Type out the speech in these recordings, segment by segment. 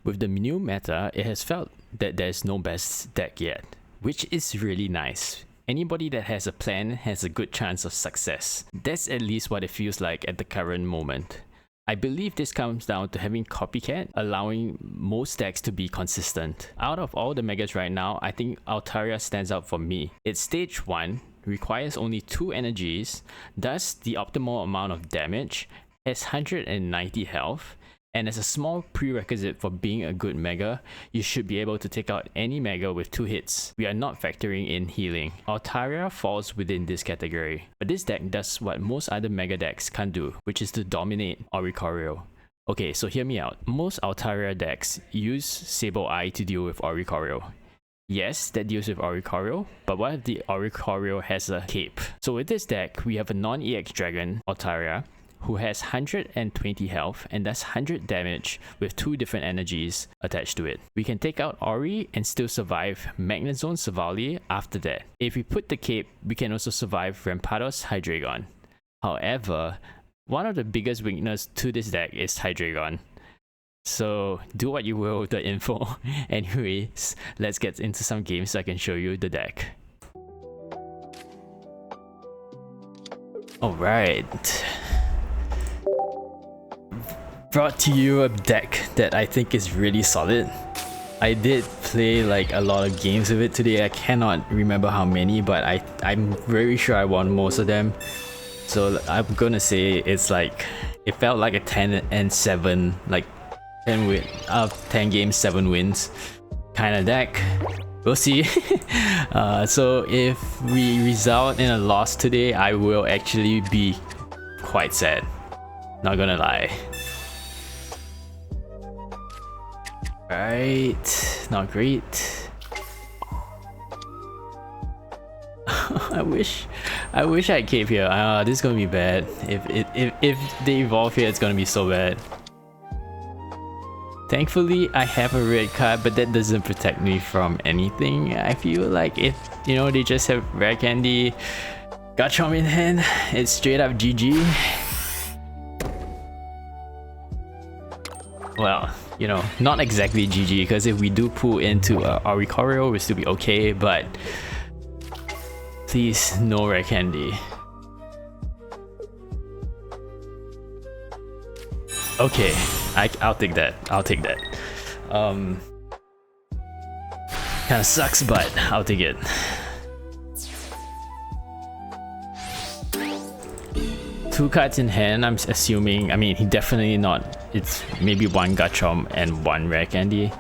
With the new meta, it has felt that there's no best deck yet, which is really nice. Anybody that has a plan has a good chance of success. That's at least what it feels like at the current moment. I believe this comes down to having Copycat, allowing most decks to be consistent. Out of all the megas right now, I think Altaria stands out for me. It's stage 1, requires only 2 energies, does the optimal amount of damage, has 190 health, and as a small prerequisite for being a good mega, you should be able to take out any mega with 2 hits. We are not factoring in healing. Altaria falls within this category, but this deck does what most other mega decks can't do, which is to dominate Oricorio. Okay, so hear me out. Most Altaria decks use Sableye to deal with Oricorio. Yes, that deals with Oricorio, but what if the Oricorio has a cape? So with this deck, we have a non-EX dragon, Altaria, who has 120 health and does 100 damage with 2 different energies attached to it. We can take out Ori and still survive Magnezone Savali after that. If we put the cape, we can also survive Rampados Hydreigon. However, one of the biggest weaknesses to this deck is Hydreigon. So do what you will with the info. Anyways, let's get into some games so I can show you the deck. Alright. Brought to you a deck that I think is really solid. I did play like a lot of games with it today. I cannot remember how many, but I'm very sure I won most of them. So I'm gonna say it's like, it felt like a 10 and 7, like 10 games, 7 wins kind of deck. We'll see. So if we result in a loss today, I will actually be quite sad. Not gonna lie. Right, not great. I wish I had cape here. This is gonna be bad. If they evolve here, it's gonna be so bad. Thankfully, I have a red card, but that doesn't protect me from anything. I feel like if, you know, they just have rare candy, Garchomp in hand, it's straight up GG. Well, you know, not exactly GG, because if we do pull into Oricorio, we'll still be okay, but please, no rare candy. Okay, I'll take that. I'll take that. Kinda sucks, but I'll take it. Two cards in hand, I'm assuming. I mean, he definitely not. It's maybe 1 Garchomp and 1 rare candy.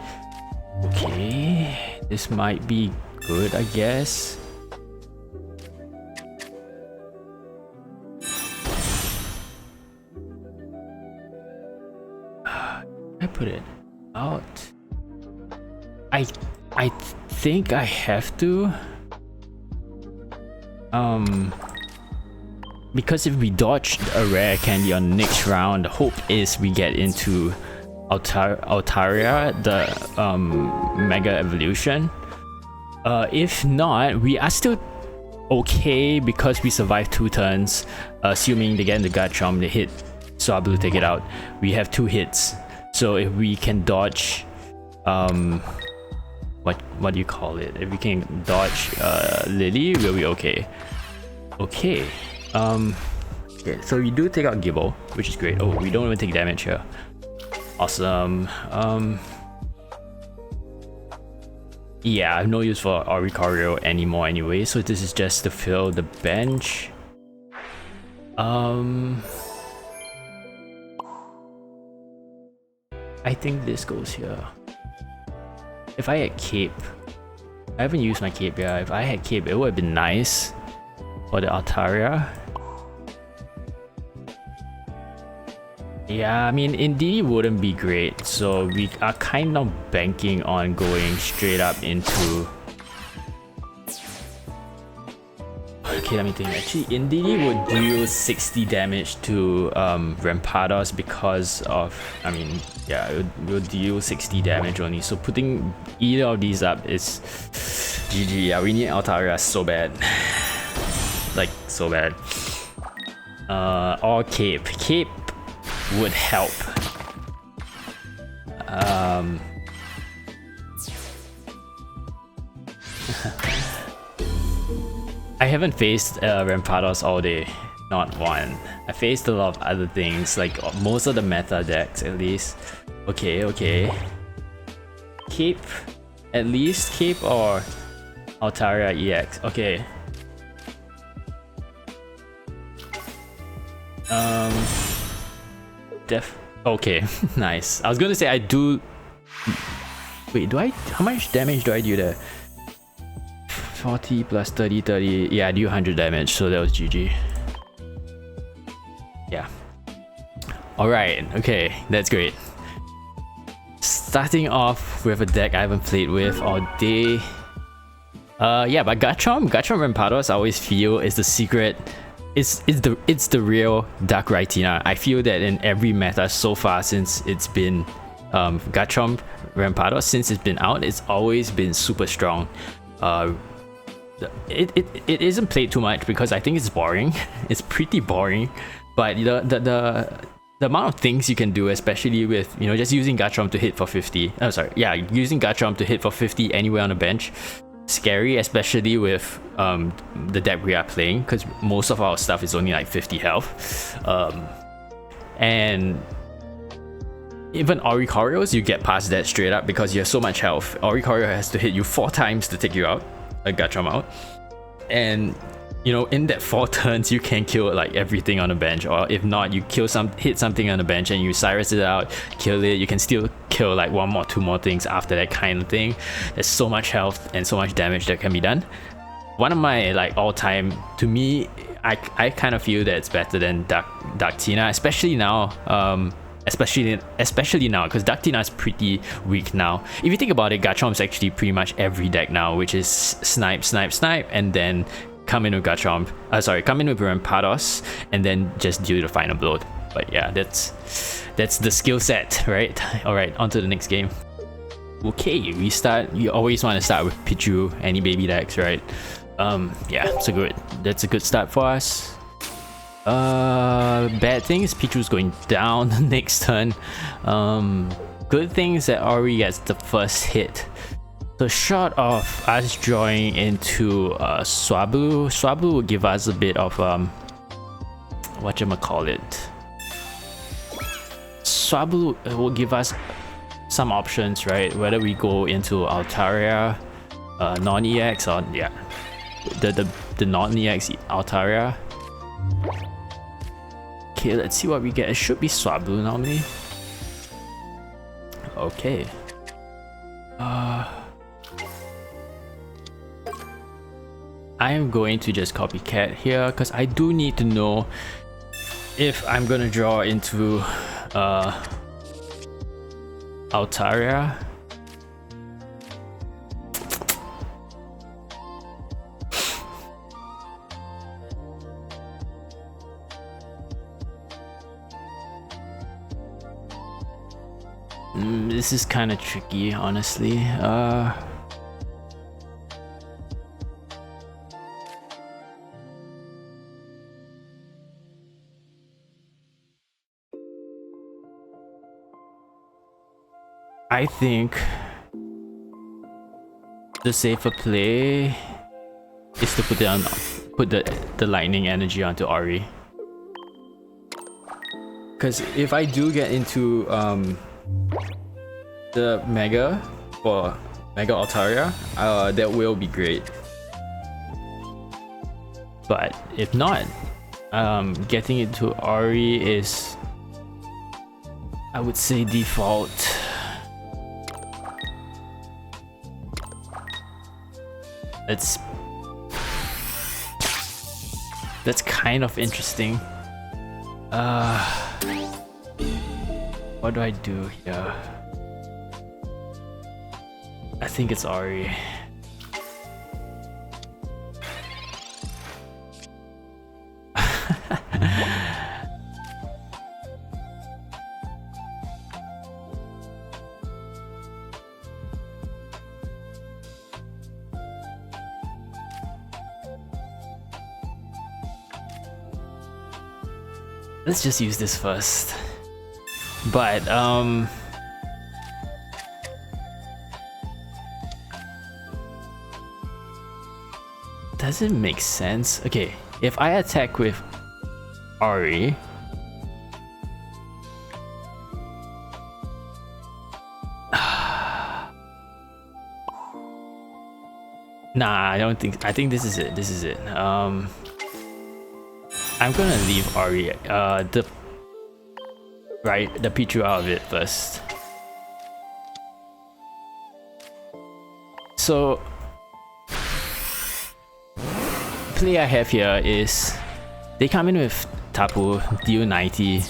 Okay, this might be good, I guess. I put it out. I think I have to. Because if we dodge a rare candy on the next round, the hope is we get into Altaria, the Mega Evolution. If not, we are still okay because we survived 2 turns. Assuming they get in the Garchomp, they hit Swablu, take it out. We have 2 hits. So if we can dodge, what do you call it? If we can dodge Lily, we'll be okay. Okay. Okay, so we do take out Gibble, which is great. Oh, we don't even take damage here. Awesome. Yeah, I have no use for Oricorio anymore anyway, so this is just to fill the bench. I think this goes here. If I had cape, I haven't used my cape yet. If I had cape, it would have been nice for the Altaria. Yeah, I mean, Indeedee wouldn't be great, so we are kind of banking on going straight up into... Okay, let me think. Actually, Indeedee would deal 60 damage to Rampados because of... I mean, yeah, it will deal 60 damage only, so putting either of these up is GG. Yeah, we need Altaria so bad. Like, so bad. Or Cape. Cape would help. I haven't faced Rampados all day. Not one. I faced a lot of other things, like most of the meta decks at least. Okay, okay. Cape, at least Cape or Altaria EX. Okay. Okay, nice. I was gonna say I do. Wait, do I? How much damage do I do there? 40 plus 30, 30. Yeah, I do 100 damage, so that was GG. Yeah. Alright, okay, that's great. Starting off with a deck I haven't played with all day. Yeah, but Garchomp Rampados I always feel is the secret. It's the real Dark Rhytina. I feel that in every meta so far since it's been Garchomp Rampados, since it's been out, it's always been super strong. It isn't played too much because I think it's boring. It's pretty boring, but the amount of things you can do, especially with just using Garchomp to hit for 50. I'm sorry, yeah, using Garchomp to hit for 50 anywhere on the bench. Scary, especially with the deck we are playing, because most of our stuff is only like 50 health, and even Oricorios, you get past that straight up because you have so much health. Oricorio has to hit you 4 times to take you out, Garchomp out, and in that 4 turns you can kill like everything on the bench, or if not, you hit something on the bench and you Cyrus it out, kill it. You can still kill like 1 more, 2 more things after that kind of thing. There's so much health and so much damage that can be done. One of my like all-time, to me, I kind of feel that it's better than Darktina, especially now. Especially now, because Darktina is pretty weak now. If you think about it, Garchomp is actually pretty much every deck now, which is snipe, snipe, snipe, and then come in with Garchomp. Come in with Rampados, and then just deal the final blow. But yeah, that's the skill set, right? All right, on to the next game. Okay, we start. You always want to start with Pichu, any baby decks, right? Yeah, that's a good start for us. Bad thing is Pichu's going down the next turn. Good thing is that Ori gets the first hit. So short of us drawing into Swablu will give us a bit of whatchamacallit. Swablu will give us some options, right? Whether we go into Altaria, non-EX, or yeah, the non-EX Altaria. Okay, let's see what we get. It should be Swablu normally. Okay. I am going to just Copycat here because I do need to know if I'm gonna draw into Altaria. This is kind of tricky, honestly. I think the safer play is to put the lightning energy onto Ori. Because if I do get into the Mega or Mega Altaria, that will be great. But if not, getting into Ori is, I would say, default. That's kind of interesting. What do I do here? I think it's Ori. Let's just use this first. But doesn't make sense. Okay, if I attack with Ori, nah, I don't think. I think this is it. This is it. I'm gonna leave Ori, the Pichu out of it first. So, play I have here is they come in with Tapu, deal 90.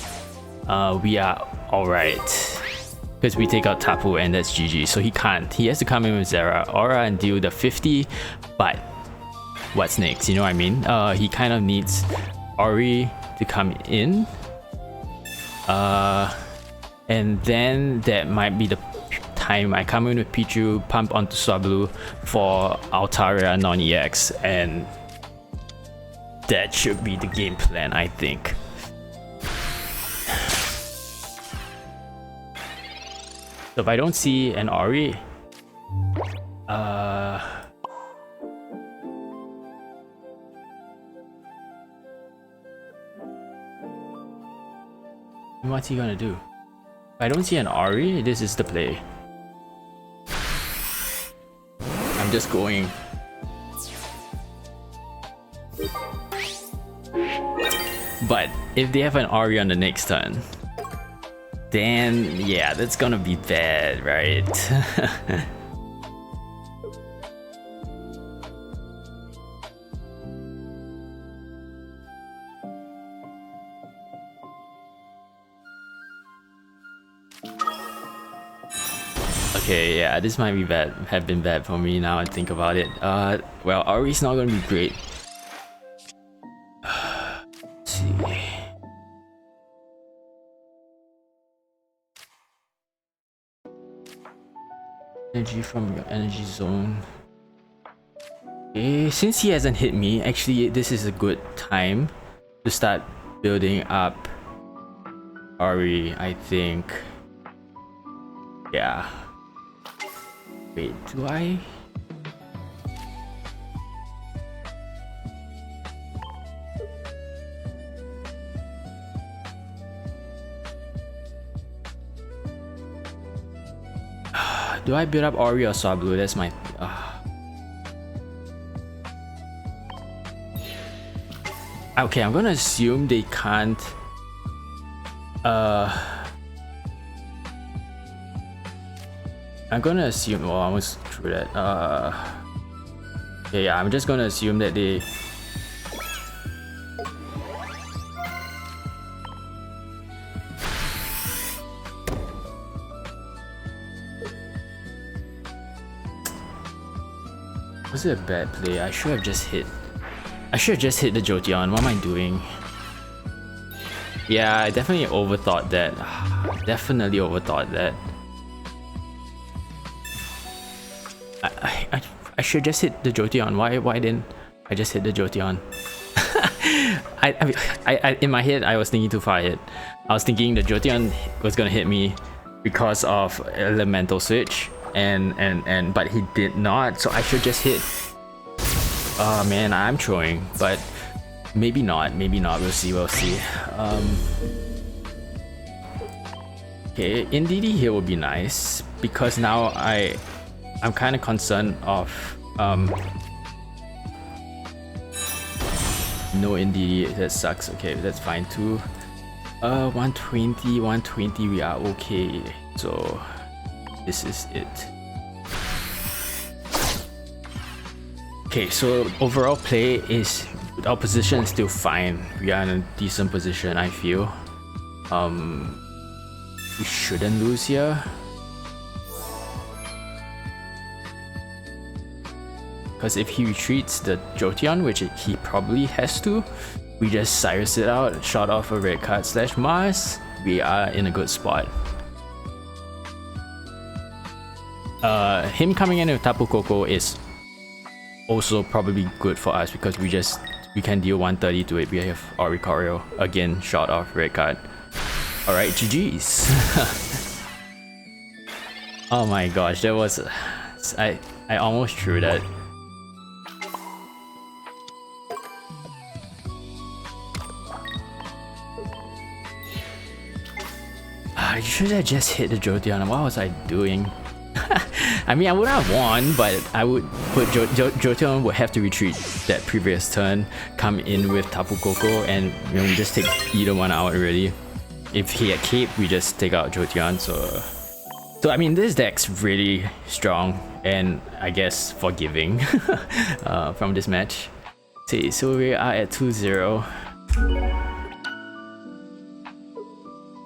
We are alright. Because we take out Tapu and that's GG. So he can't. He has to come in with Zera, Aura, and deal the 50. But what's next? You know what I mean? He kind of needs Ori to come in. And then that might be the time I come in with Pichu, pump onto Swablu for Altaria non-EX, and that should be the game plan, I think. So if I don't see an Ori, what's he gonna do? If I don't see an Ori, this is the play. I'm just going. But if they have an Ori on the next turn, then yeah, that's gonna be bad, right? Okay, yeah, this might be bad, have been bad for me now I think about it. Well, Ori's not gonna be great. Let's see. Energy from your energy zone. Okay, since he hasn't hit me, actually this is a good time to start building up Ori, I think. Yeah. Wait, do I? Do I build up Ori or Swablu? That's my... Okay, I'm gonna assume they can't... I'm gonna assume... Oh, I almost threw that. Yeah, I'm just gonna assume that they... Was it a bad play? I should have just hit. I should have just hit the Jolteon. What am I doing? Yeah, I definitely overthought that. Definitely overthought that. I should just hit the Jolteon. Why didn't I just hit the Jolteon? I in my head I was thinking too far ahead. I was thinking the Jolteon was gonna hit me because of elemental switch. But he did not, so I should just hit. Oh man, I'm throwing, but maybe not, we'll see. Okay, Indeedee here would be nice because now I'm kind of concerned of no Indeedee. That sucks. Okay, that's fine too. 120 we are okay, so this is it. Okay, so overall play is our position is still fine. We are in a decent position, I feel. We shouldn't lose here. Because if he retreats the Jolteon, which he probably has to, we just Cyrus it out, shot off a red card / Mars. We are in a good spot. Him coming in with Tapu Koko is also probably good for us because we can deal 130 to it. We have Oricorio again, shot off red card. Alright, GG's. Oh my gosh, that was I almost threw that. I should have just hit the Jolteon. What was I doing? I mean, I would have won, but I would put Jolteon would have to retreat that previous turn, come in with Tapu Koko, and you know, we just take either one out really. If he had Cape, we just take out Jolteon. So I mean, this deck's really strong and I guess forgiving from this match. See, so we are at 2-0.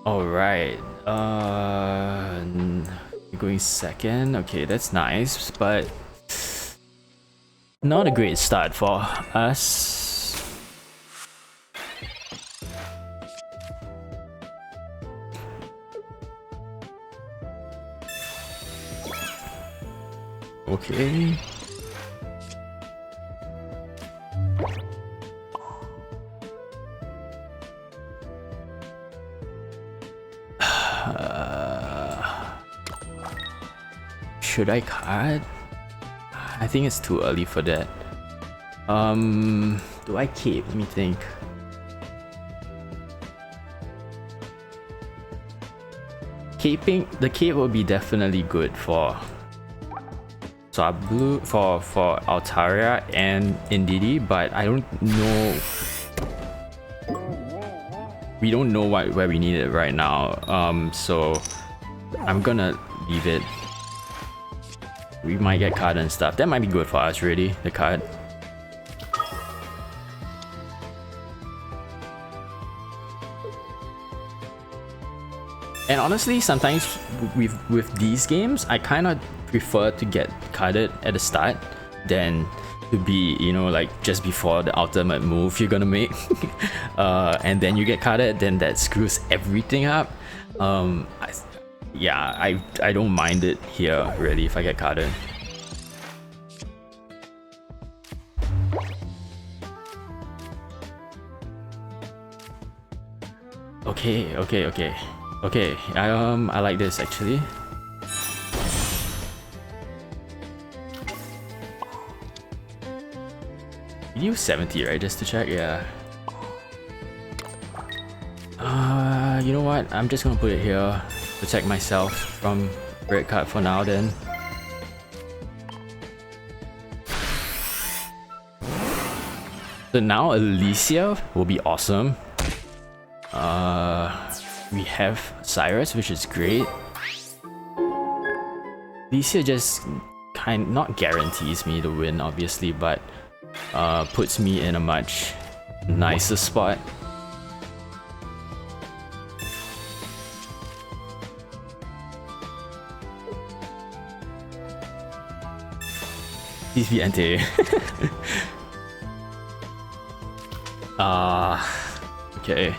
Alright, going second. Okay, that's nice, but not a great start for us. Okay. Should I card? I think it's too early for that. Do I keep? Let me think. Keeping the cape will be definitely good for Swablu, for Altaria and Indeedee, but I don't know. We don't know where we need it right now. So I'm gonna leave it. We might get card and stuff. That might be good for us, really, the card. And honestly, sometimes with these games, I kind of prefer to get carded at the start than to be, you know, like just before the ultimate move you're gonna make. And then you get carded, then that screws everything up. Yeah, I don't mind it here really if I get carded. Okay. I like this actually. You use 70, right? Just to check, yeah. You know what? I'm just gonna put it here. Protect myself from red card for now then. So now Lisia will be awesome. We have Cyrus, which is great. Lisia just not guarantees me the win obviously, but puts me in a much nicer spot. Please be anti. Okay.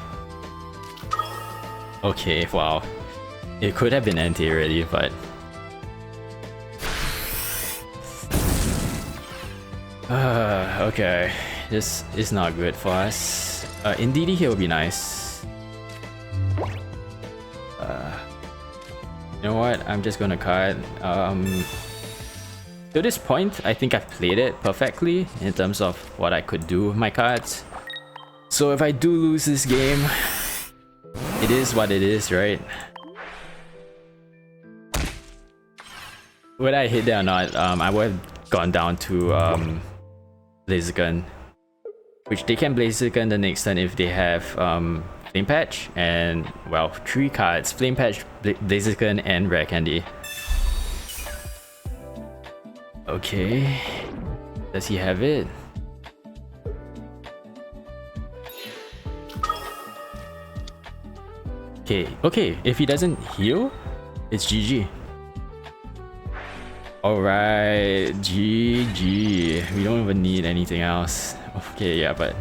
Okay, wow. It could have been anti already, but okay. This is not good for us. Indeedee here would be nice. You know what? I'm just gonna card. To this point, I think I've played it perfectly in terms of what I could do with my cards. So if I do lose this game, it is what it is, right? Whether I hit that or not, I would have gone down to Blaziken, which they can Blaziken the next turn if they have Flame Patch and, well, 3 cards: Flame Patch, Blaziken, and Rare Candy. Okay, does he have it? Okay, if he doesn't heal, it's GG. Alright, GG. We don't even need anything else. Okay, yeah, but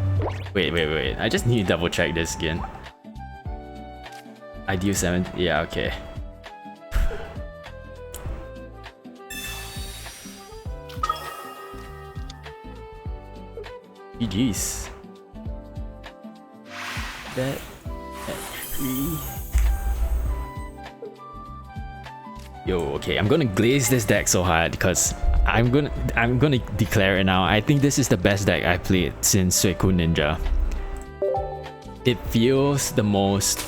wait. I just need to double check this again. Ideal 7, yeah, okay. GG's. That at 3. Yo, okay, I'm gonna glaze this deck so hard because I'm gonna declare it now. I think this is the best deck I've played since Suicune Ninja. It feels the most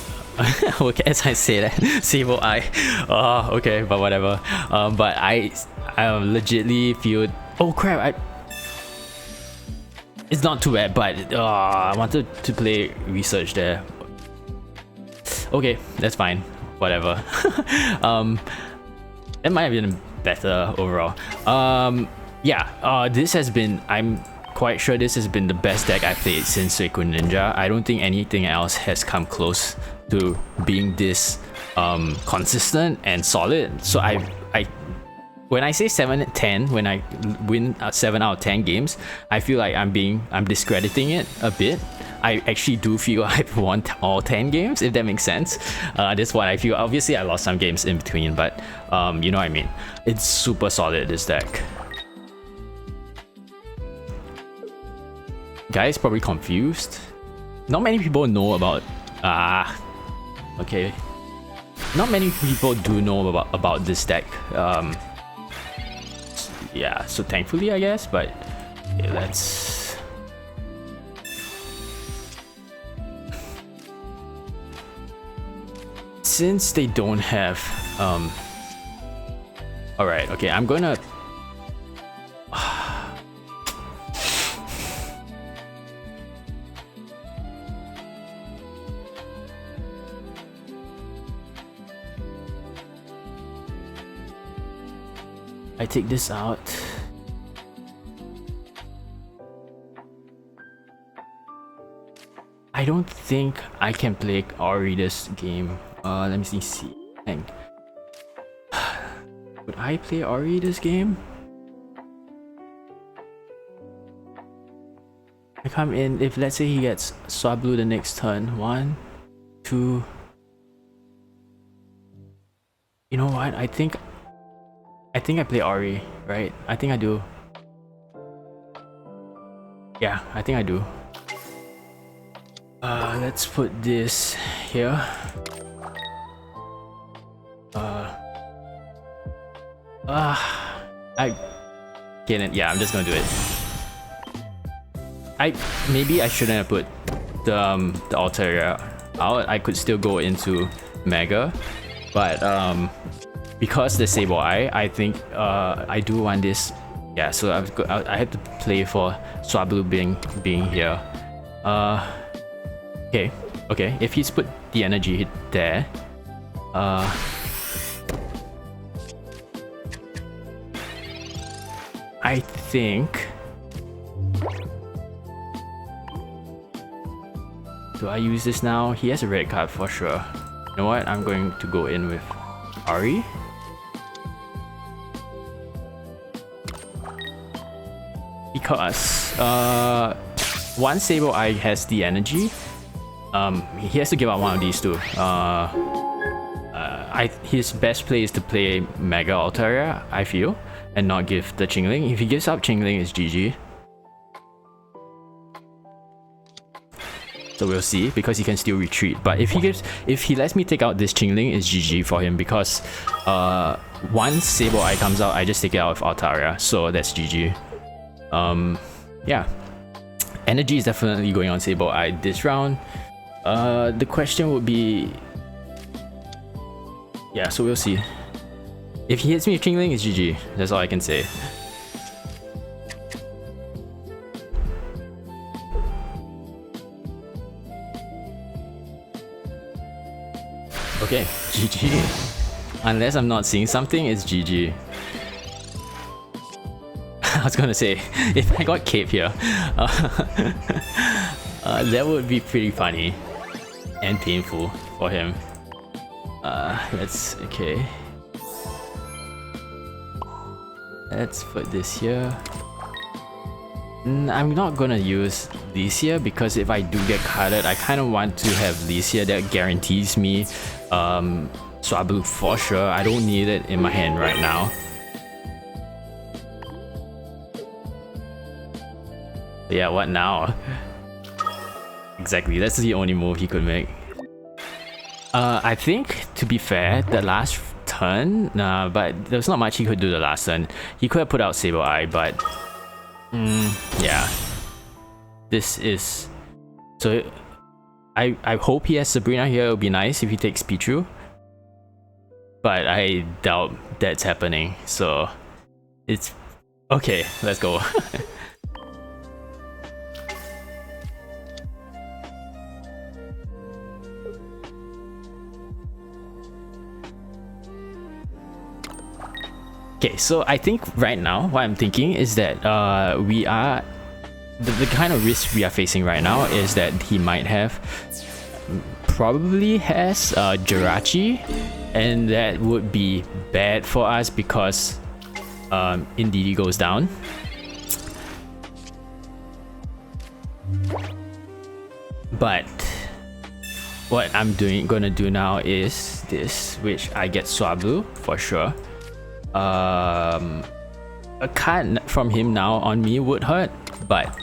Okay, as I say that, Sable Eye. Oh, okay, but whatever. But I legitly feel. Oh crap! It's not too bad, but I wanted to play research there. Okay, that's fine. Whatever. It might have been better overall. Yeah. This has been. I'm quite sure this has been the best deck I've played since Suicune Ninja. I don't think anything else has come close to being this consistent and solid. So I when I say 7 out of 10, when I win 7 out of 10 games, I feel like I'm discrediting it a bit. I actually do feel I've won all 10 games, if that makes sense. That's what I feel. Obviously I lost some games in between, but you know what I mean. It's super solid, this deck. Guys probably confused. Not many people know about okay. Not many people do know about this deck. Yeah, so thankfully I guess, but yeah, let's since they don't have alright, okay, I'm gonna I take this out. I don't think I can play Ori this game. Let me see. Hang. Would I play Ori this game? I come in, if let's say he gets Swablu the next turn. 1, 2. You know what? I think I play Ori, right? I think I do. Yeah, I think I do. Let's put this here. I get it. Yeah, I'm just gonna do it. Maybe I shouldn't have put the Altaria out. I could still go into Mega, but because the Sable Eye, I think I do want this. Yeah, so I had to play for Swablu being here. Okay. If he's put the energy there, I think. Do I use this now? He has a red card for sure. You know what? I'm going to go in with Ari. Because once Sable Eye has the energy, he has to give up one of these two. His best play is to play Mega Altaria, I feel, and not give the Chingling. If he gives up Chingling, it's GG. So we'll see, because he can still retreat. But if he lets me take out this Chingling, it's GG for him, because once Sable Eye comes out, I just take it out with Altaria, so that's GG. Yeah, energy is definitely going on Sable Eye this round. The question would be, yeah, so we'll see. If he hits me with Chingling, it's GG. That's all I can say. Okay, GG. Unless I'm not seeing something, it's GG. I was gonna say, if I got Cape here, that would be pretty funny and painful for him. Okay. Let's put this here. I'm not gonna use Lisia because if I do get carded, I kind of want to have Lisia that guarantees me Swablu for sure. I don't need it in my hand right now. But yeah, what now? Exactly, that's the only move he could make. I think, to be fair, the last turn, but there's not much he could do the last turn. He could have put out Sable Eye, but yeah. This is... So I hope he has Sabrina here. It would be nice if he takes Pichu. But I doubt that's happening. So it's okay, let's go. Okay, so I think right now what I'm thinking is that we are the kind of risk we are facing right now is that he might have probably has Jirachi, and that would be bad for us because Indeedee goes down. But what I'm gonna do now is this, which I get Swablu for sure. A card from him now on me would hurt, but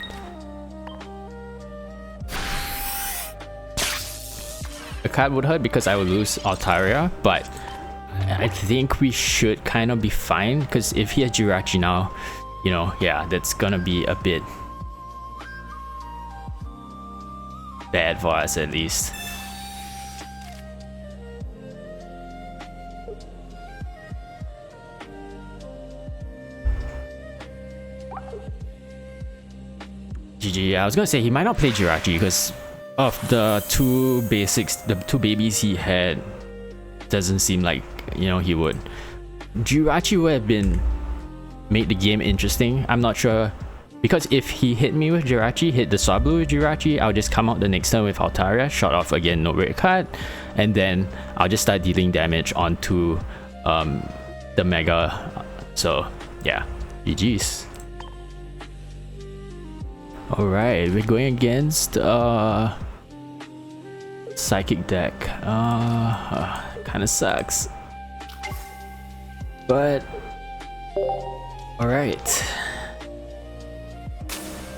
a card would hurt because I would lose Altaria, but I think we should kind of be fine because if he has Jirachi now, you know, yeah, that's gonna be a bit bad for us at least. GG. I was gonna say he might not play Jirachi because of the two basics, the two babies he had. Doesn't seem like, you know, he would. Jirachi would have been made the game interesting. I'm not sure because if he hit me with Jirachi, hit the Swablu with Jirachi, I'll just come out the next turn with Altaria, shot off again, no red card, and then I'll just start dealing damage onto the Mega. So yeah, GG's. Alright, we're going against Psychic deck. Kinda sucks. But alright.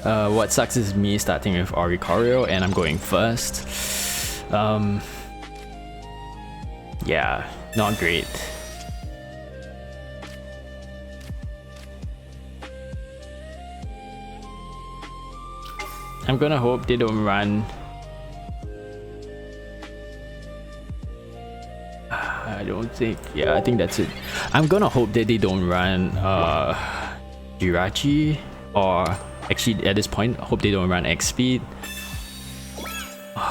What sucks is me starting with Oricorio and I'm going first. Yeah, not great. I'm gonna hope they don't run. I don't think, yeah, I think that's it. I'm gonna hope that they don't run Jirachi, or actually at this point, hope they don't run X speed.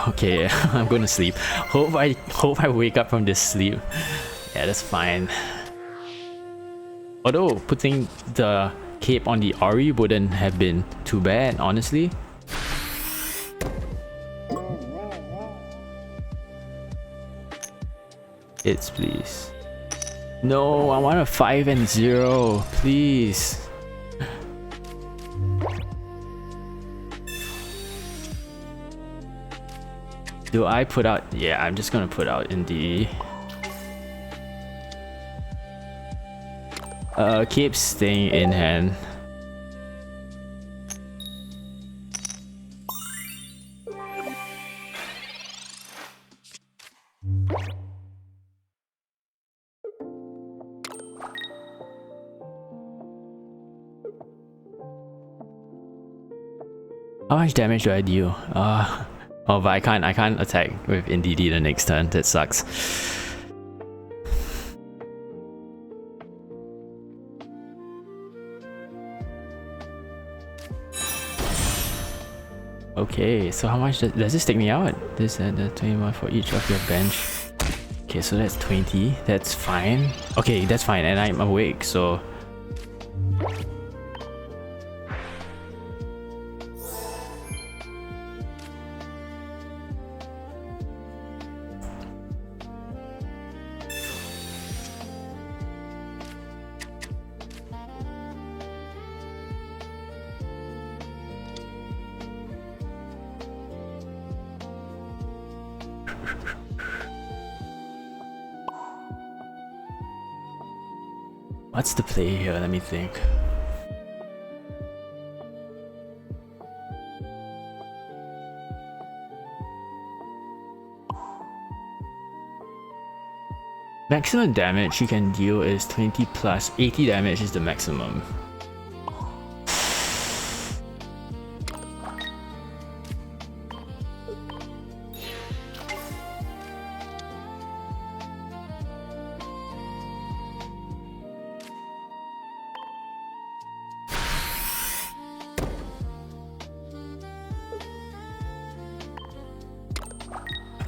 Okay, I'm gonna sleep. Hope I wake up from this sleep. Yeah, that's fine. Although putting the cape on the Ori wouldn't have been too bad, honestly. Hits, please. No, I want a 5 and 0, please. Do I put out? Yeah, I'm just gonna put out Indeedee. Keep staying in hand. How much damage do I deal? Oh, but I can't attack with Indeedee the next turn. That sucks. Okay, so how much does this take me out? This the 21 for each of your bench. Okay, so that's 20. That's fine. Okay, that's fine, and I'm awake, so. What's the play here? Let me think. Maximum damage you can deal is 20 plus 80 damage is the maximum.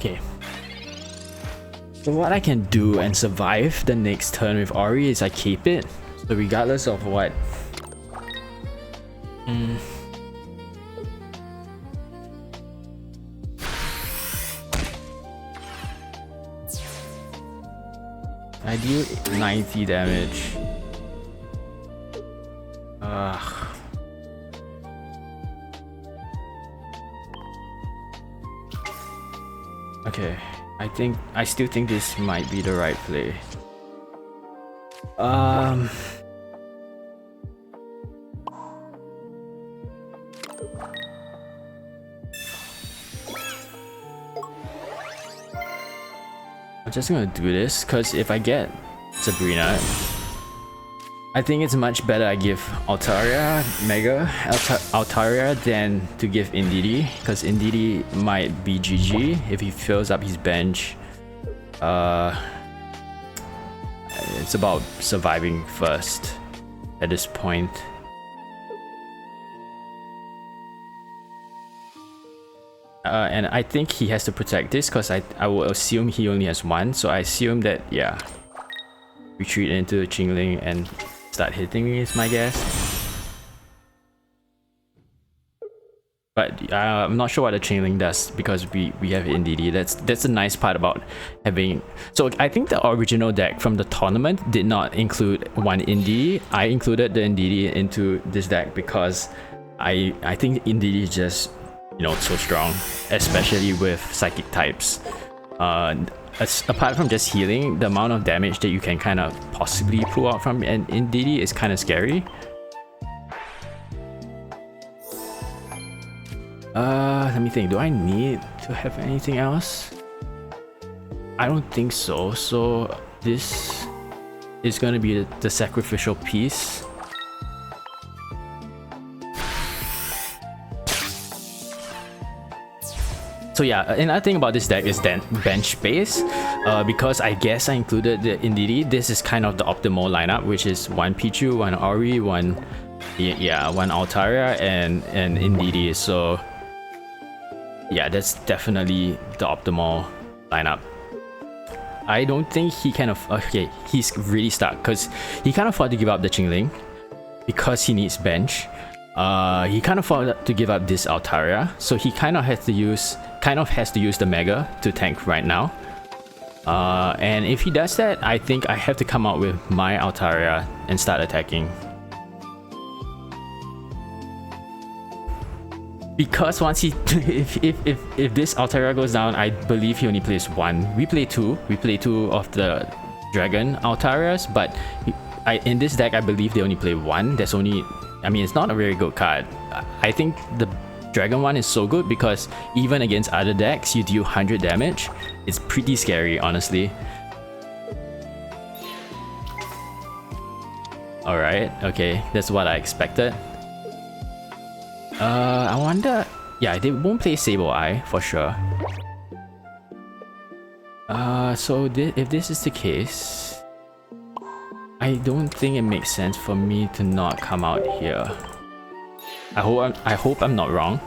Okay. So what I can do and survive the next turn with Ori is I keep it. So regardless of what... I deal 90 damage. Okay, I still think this might be the right play. I'm just gonna do this because if I get Sabrina, I think it's much better I give Altaria, Mega Altaria than to give Indeedee, because Indeedee might be GG if he fills up his bench. It's about surviving first at this point. And I think he has to protect this because I will assume he only has one, so I assume that, yeah, retreat into Chingling and start hitting me is my guess. But I'm not sure what the Chingling does because we have Indeedee. That's the nice part about having... So I think the original deck from the tournament did not include one Indeedee. I included the Indeedee into this deck because I think Indeedee is just, you know, so strong, especially with psychic types. Apart from just healing, the amount of damage that you can kind of possibly pull out from an Indeedee is kind of scary. Let me think. Do I need to have anything else? I don't think so. So this is going to be the sacrificial piece. So yeah, another thing about this deck is then bench space. Because I guess I included the Indeedee, this is kind of the optimal lineup, which is one Pichu, one Ori, one Altaria, and Indeedee. So yeah, that's definitely the optimal lineup. I don't think he can okay, he's really stuck because he can't afford to give up the Chingling because he needs bench. He can't afford to give up this Altaria, so he kind of has to use the Mega to tank right now. And if he does that, I think I have to come out with my Altaria and start attacking. Because once he if this Altaria goes down, I believe he only plays one. We play two of the Dragon Altarias, but in this deck I believe they only play one. There's only, I mean, it's not a very good card. I think the Dragon one is so good because even against other decks you deal 100 damage. It's pretty scary, honestly. Alright, okay, that's what I expected. I wonder... Yeah, they won't play Sable Eye for sure. So if this is the case, I don't think it makes sense for me to not come out here. I hope I'm not wrong.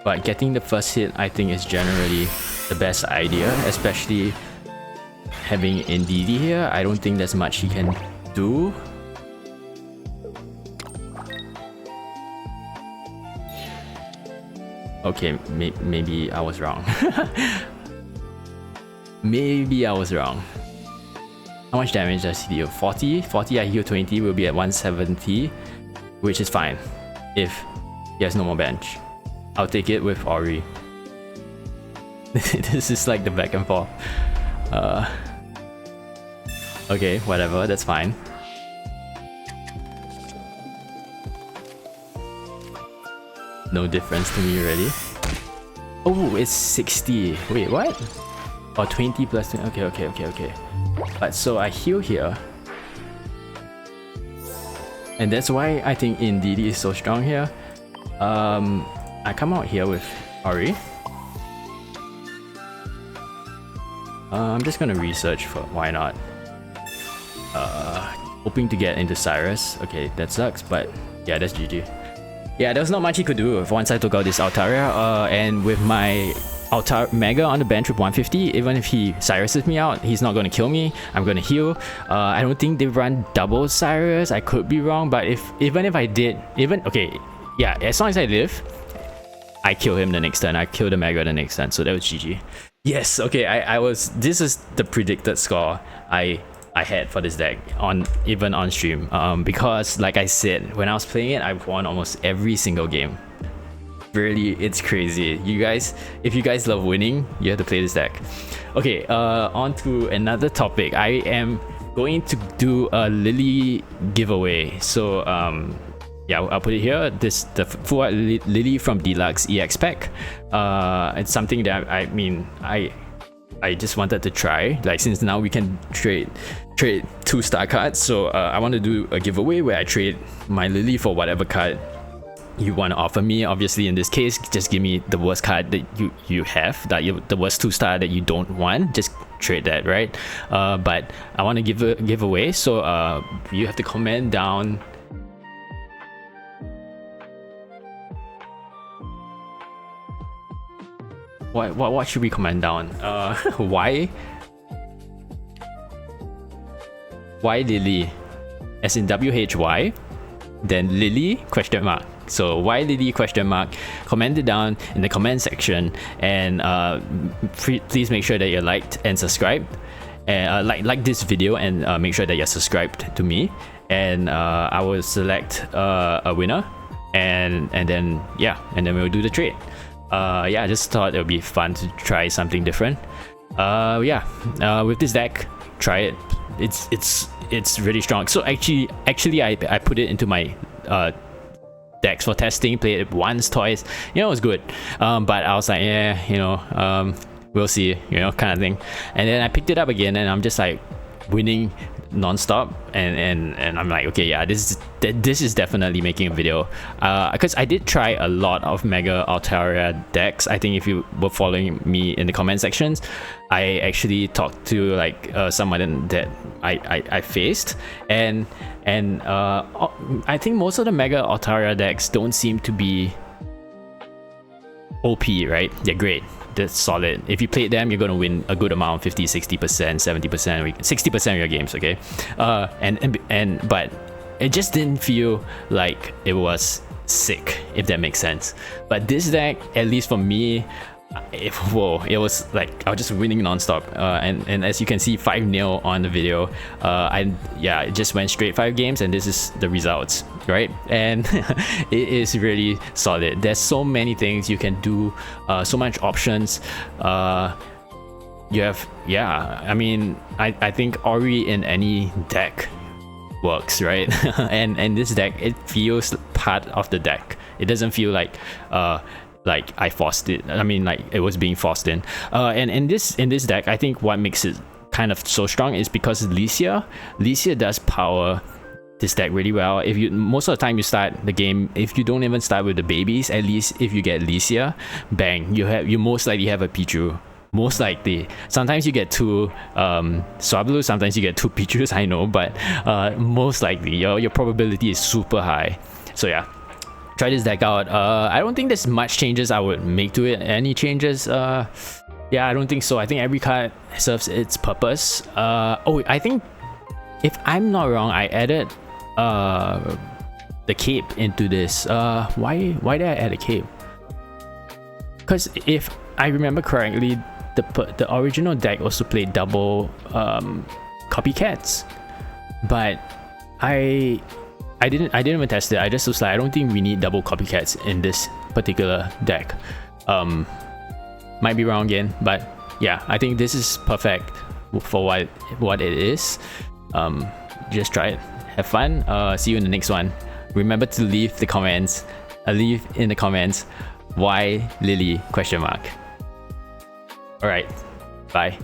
But getting the first hit, I think, is generally the best idea, especially having Indeedee here. I don't think there's much he can do. Okay, maybe I was wrong. Maybe I was wrong. How much damage does he deal? 40? 40, I heal 20, will be at 170, which is fine if he has no more bench. I'll take it with Ori. This is like the back and forth. Okay, whatever, that's fine. No difference to me, really. Oh, it's 60. Wait, what? Or 20 plus 20. Okay. But so I heal here. And that's why I think Indeedee is so strong here. I come out here with Ori. I'm just gonna research for why not. Hoping to get into Cyrus. Okay, that sucks, but yeah, that's GG. Yeah, there was not much he could do once I took out this Altaria, and with my Mega on the bench with 150. Even if he Cyruses me out, he's not going to kill me. I'm going to heal. I don't think they run double Cyrus. I could be wrong, but even if I did, okay, yeah, as long as I live, I kill him the next turn. I kill the Mega the next turn. So that was GG. Yes, okay, this is the predicted score I had for this deck even on stream. Because like I said, when I was playing it, I've won almost every single game. Really, it's crazy. You guys, if you guys love winning, you have to play this deck. Okay, on to another topic. I am going to do a Lily giveaway. So yeah, I'll put it here. The full art Lily from Deluxe EX pack. It's something that I just wanted to try. Like, since now we can trade 2-star cards, so I want to do a giveaway where I trade my Lily for whatever card you want to offer me. Obviously, in this case, just give me the worst card that you have, the worst 2-star that you don't want. Just trade that, right? But I want to give away, so you have to comment down. What should we comment down? Why Lily? As in WHY, then Lily question mark. So why Lily question mark? Comment it down in the comment section, and please make sure that you're liked and subscribed, and like this video, and make sure that you're subscribed to me, and I will select a winner, and then we'll do the trade. Yeah, I just thought it would be fun to try something different. With this deck, try it. It's really strong. So actually I put it into my decks for testing, played it once, twice, it was good, but I was like, yeah, we'll see, kind of thing. And then I picked it up again, and I'm just like winning non-stop, and I'm like, okay, yeah, this is definitely making a video, because I did try a lot of Mega Altaria decks. I think if you were following me in the comment sections, I actually talked to like someone that I faced, and I think most of the Mega Altaria decks don't seem to be OP, right? They're great, they're solid. If you played them, you're gonna win a good amount, 50, 60%, 70%, 60% of your games, okay? But it just didn't feel like it was sick, if that makes sense. But this deck, at least for me, it was like I was just winning non-stop, and as you can see, 5-0 on the video. It just went straight 5 games, and this is the results, right? And it is really solid. There's so many things you can do, so much options. You have, I think Ori in any deck works, right? and this deck, it feels part of the deck. It doesn't feel like I forced it. Like it was being forced in. And in this deck, I think what makes it kind of so strong is because Lisia does power this deck really well. If you most of the time you start the game, if you don't even start with the babies, at least if you get Lisia, bang, you most likely have a Pichu. Most likely. Sometimes you get 2 Swablu, sometimes you get 2 Pichus, I know, but most likely your probability is super high. So yeah, try this deck out. I don't think there's much changes I would make to it. Any changes? Yeah, I don't think so. I think every card serves its purpose. I think, if I'm not wrong, I added the cape into this. Why did I add a cape? Because if I remember correctly, the original deck also played double copycats, but I didn't even test it. I just was like, I don't think we need double copycats in this particular deck. Might be wrong again, but yeah, I think this is perfect for what it is. Just try it, have fun. See you in the next one. Remember to leave in the comments why Lily question mark. All right, bye.